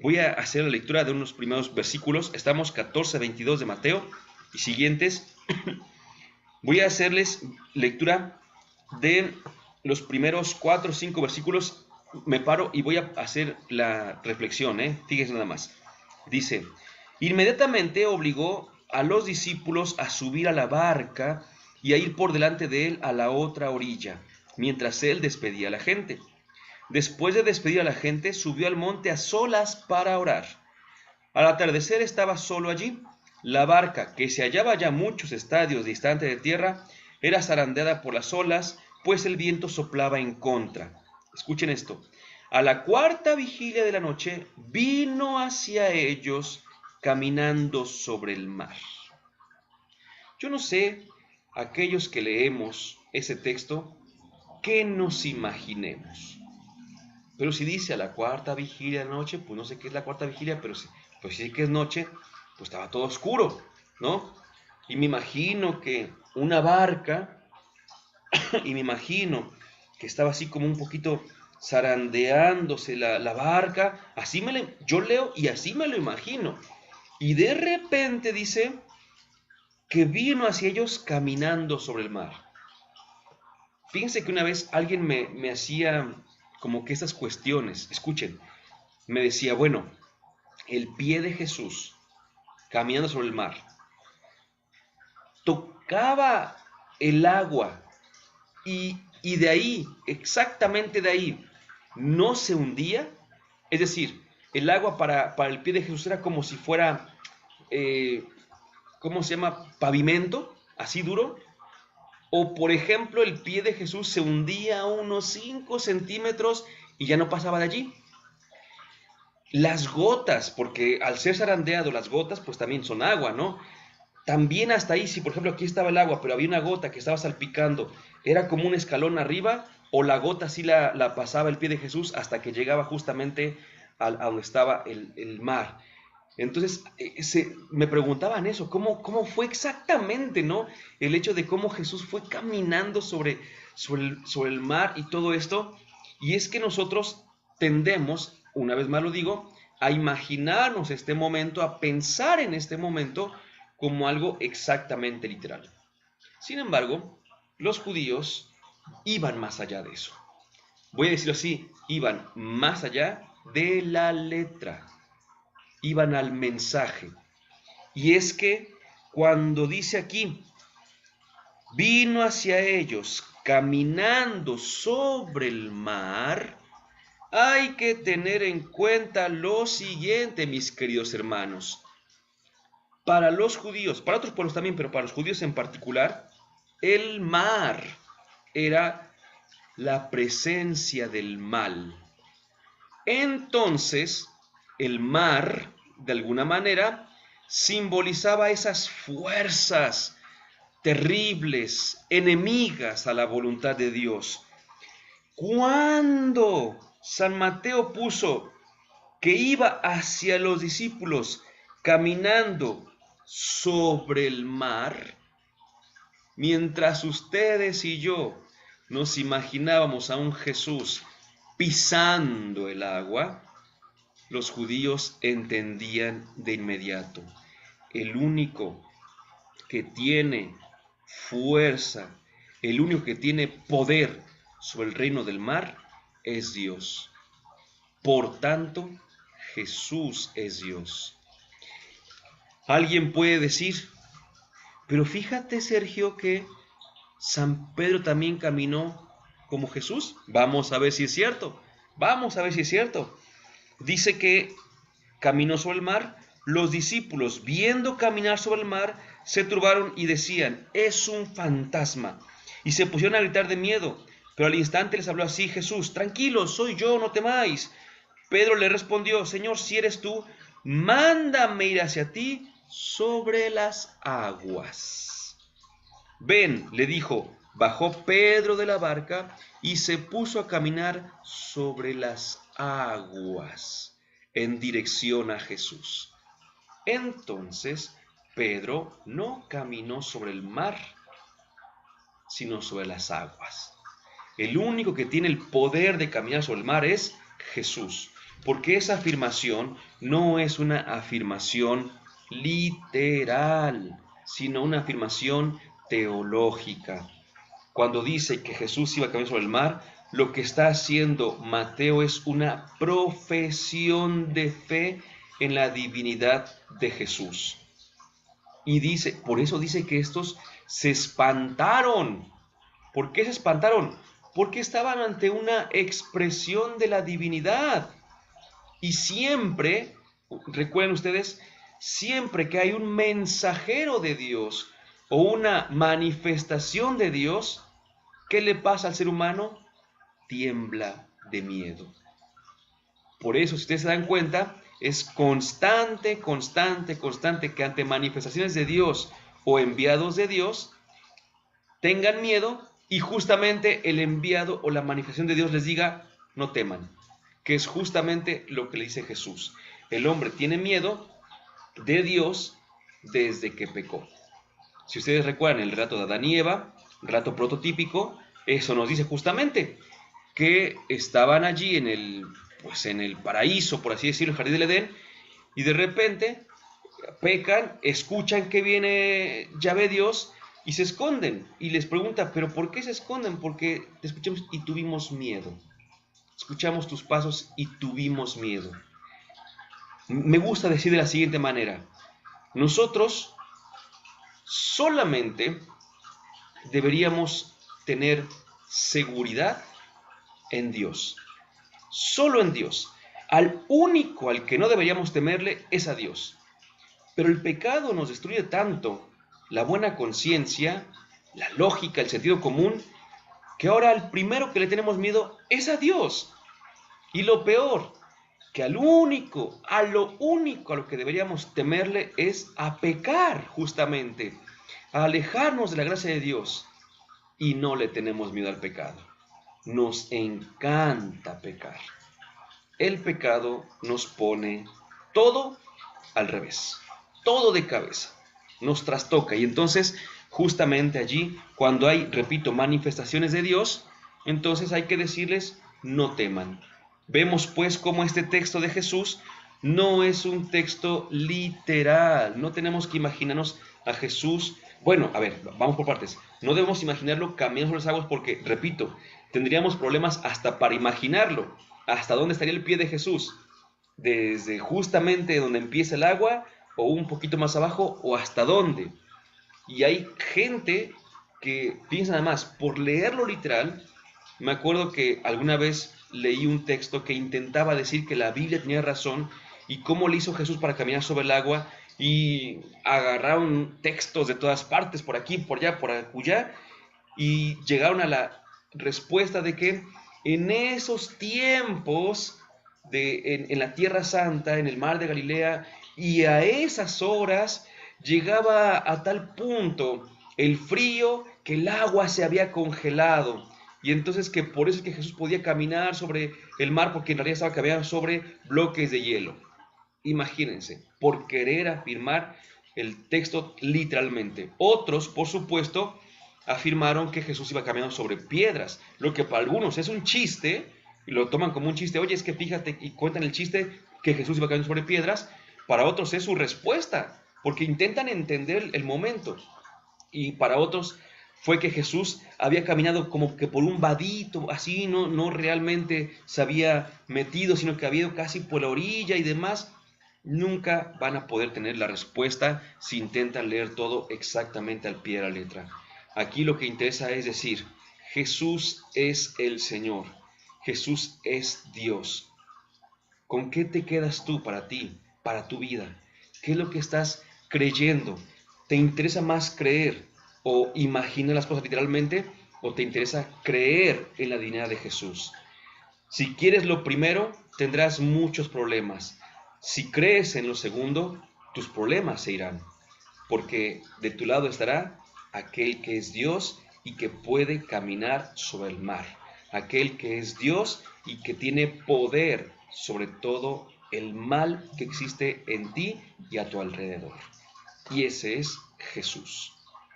Voy a hacer la lectura de unos primeros versículos. Estamos 14, 22 de Mateo y siguientes. Voy a hacerles lectura de los primeros 4 o 5 versículos. Me paro y voy a hacer la reflexión. Fíjense nada más. Dice, inmediatamente obligó a los discípulos a subir a la barca y a ir por delante de él a la otra orilla, mientras él despedía a la gente. Después de despedir a la gente, subió al monte a solas para orar. Al atardecer estaba solo allí. La barca, que se hallaba ya muchos estadios distante de tierra, era zarandeada por las olas, pues el viento soplaba en contra. Escuchen esto. A la cuarta vigilia de la noche, vino hacia ellos caminando sobre el mar. Yo no sé, aquellos que leemos ese texto, qué nos imaginemos. Pero si dice a la cuarta vigilia de la noche, pues no sé qué es la cuarta vigilia, pero si sí que es noche, pues estaba todo oscuro, ¿no? Y me imagino que una barca, y me imagino que estaba así como un poquito zarandeándose la barca, yo leo y así me lo imagino. Y de repente dice que vino hacia ellos caminando sobre el mar. Fíjense que una vez alguien me hacía como que esas cuestiones, escuchen, me decía, bueno, el pie de Jesús caminando sobre el mar tocaba el agua y de ahí, exactamente de ahí, no se hundía. Es decir, el agua para el pie de Jesús era como si fuera, ¿cómo se llama? Pavimento, así duro. O por ejemplo, el pie de Jesús se hundía a unos 5 centímetros y ya no pasaba de allí. Las gotas, porque al ser zarandeado las gotas, pues también son agua, ¿no? También hasta ahí, si por ejemplo aquí estaba el agua, pero había una gota que estaba salpicando, era como un escalón arriba, o la gota sí la pasaba el pie de Jesús hasta que llegaba justamente a donde estaba el mar. Entonces me preguntaban eso, ¿cómo fue exactamente, ¿no? El hecho de cómo Jesús fue caminando sobre el mar y todo esto. Y es que nosotros tendemos, una vez más lo digo, a imaginarnos este momento, a pensar en este momento como algo exactamente literal. Sin embargo, los judíos iban más allá de eso. Voy a decirlo así, iban más allá de la letra, iban al mensaje. Y es que cuando dice aquí, vino hacia ellos caminando sobre el mar, hay que tener en cuenta lo siguiente, mis queridos hermanos. Para los judíos, para otros pueblos también, pero para los judíos en particular, el mar era la presencia del mal. Entonces, el mar, de alguna manera, simbolizaba esas fuerzas terribles, enemigas a la voluntad de Dios. Cuando San Mateo puso que iba hacia los discípulos caminando sobre el mar, mientras ustedes y yo nos imaginábamos a un Jesús pisando el agua, los judíos entendían de inmediato. El único que tiene fuerza, el único que tiene poder sobre el reino del mar es Dios. Por tanto, Jesús es Dios. Alguien puede decir, pero fíjate, Sergio, que San Pedro también caminó como Jesús. Vamos a ver si es cierto. Vamos a ver si es cierto. Dice que caminó sobre el mar. Los discípulos, viendo caminar sobre el mar, se turbaron y decían, es un fantasma. Y se pusieron a gritar de miedo. Pero al instante les habló así Jesús, tranquilos, soy yo, no temáis. Pedro le respondió, Señor, si eres tú, mándame ir hacia ti sobre las aguas. Ven, le dijo, bajó Pedro de la barca y se puso a caminar sobre las aguas en dirección a Jesús. Entonces Pedro no caminó sobre el mar, sino sobre las aguas. El único que tiene el poder de caminar sobre el mar es Jesús. Porque esa afirmación no es una afirmación literal, sino una afirmación teológica. Cuando dice que Jesús iba a caminar sobre el mar, lo que está haciendo Mateo es una profesión de fe en la divinidad de Jesús. Y dice, por eso dice que estos se espantaron. ¿Por qué se espantaron? Porque estaban ante una expresión de la divinidad. Y siempre, recuerden ustedes, siempre que hay un mensajero de Dios o una manifestación de Dios, ¿qué le pasa al ser humano? Tiembla de miedo. Por eso, si ustedes se dan cuenta, es constante que ante manifestaciones de Dios o enviados de Dios tengan miedo y justamente el enviado o la manifestación de Dios les diga, no teman, que es justamente lo que le dice Jesús. El hombre tiene miedo de Dios desde que pecó. Si ustedes recuerdan el relato de Adán y Eva, relato prototípico, eso nos dice justamente que estaban allí en el paraíso, por así decirlo, el jardín del Edén, y de repente pecan, escuchan que viene Yahvé Dios y se esconden. Y les pregunta, ¿pero por qué se esconden? Porque te escuchamos y tuvimos miedo. Escuchamos tus pasos y tuvimos miedo. Me gusta decir de la siguiente manera. Nosotros solamente deberíamos tener seguridad en Dios. Solo en Dios. Al único al que no deberíamos temerle es a Dios. Pero el pecado nos destruye tanto la buena conciencia, la lógica, el sentido común, que ahora al primero que le tenemos miedo es a Dios. Y lo peor, que a lo único a lo que deberíamos temerle es a pecar justamente, a alejarnos de la gracia de Dios. Y no le tenemos miedo al pecado. Nos encanta pecar. El pecado nos pone todo al revés, todo de cabeza, nos trastoca. Y entonces, justamente allí, cuando hay, repito, manifestaciones de Dios, entonces hay que decirles, no teman. Vemos pues cómo este texto de Jesús no es un texto literal, no tenemos que imaginarnos a Jesús. Bueno, a ver, vamos por partes. No debemos imaginarlo caminando sobre las aguas porque, repito, tendríamos problemas hasta para imaginarlo. ¿Hasta dónde estaría el pie de Jesús? ¿Desde justamente donde empieza el agua o un poquito más abajo o hasta dónde? Y hay gente que piensa nada más, por leerlo literal, me acuerdo que alguna vez leí un texto que intentaba decir que la Biblia tenía razón y cómo le hizo Jesús para caminar sobre el agua y agarraron textos de todas partes, por aquí, por allá, por acullá, y llegaron a la respuesta de que en esos tiempos en la Tierra Santa, en el mar de Galilea, y a esas horas llegaba a tal punto el frío que el agua se había congelado. Y entonces que por eso es que Jesús podía caminar sobre el mar, porque en realidad estaba caminando sobre bloques de hielo. Imagínense, por querer afirmar el texto literalmente. Otros, por supuesto, afirmaron que Jesús iba caminando sobre piedras, lo que para algunos es un chiste, y lo toman como un chiste. Oye, es que fíjate, y cuentan el chiste que Jesús iba caminando sobre piedras. Para otros es su respuesta, porque intentan entender el momento. Y para otros fue que Jesús había caminado como que por un vadito, así, no realmente se había metido, sino que había ido casi por la orilla y demás. Nunca van a poder tener la respuesta si intentan leer todo exactamente al pie de la letra. Aquí lo que interesa es decir, Jesús es el Señor, Jesús es Dios. ¿Con qué te quedas tú para ti, para tu vida? ¿Qué es lo que estás creyendo? ¿Te interesa más creer o imaginar las cosas literalmente o te interesa creer en la divinidad de Jesús? Si quieres lo primero, tendrás muchos problemas. Si crees en lo segundo, tus problemas se irán, porque de tu lado estará aquel que es Dios y que puede caminar sobre el mar, aquel que es Dios y que tiene poder sobre todo el mal que existe en ti y a tu alrededor. Y ese es Jesús.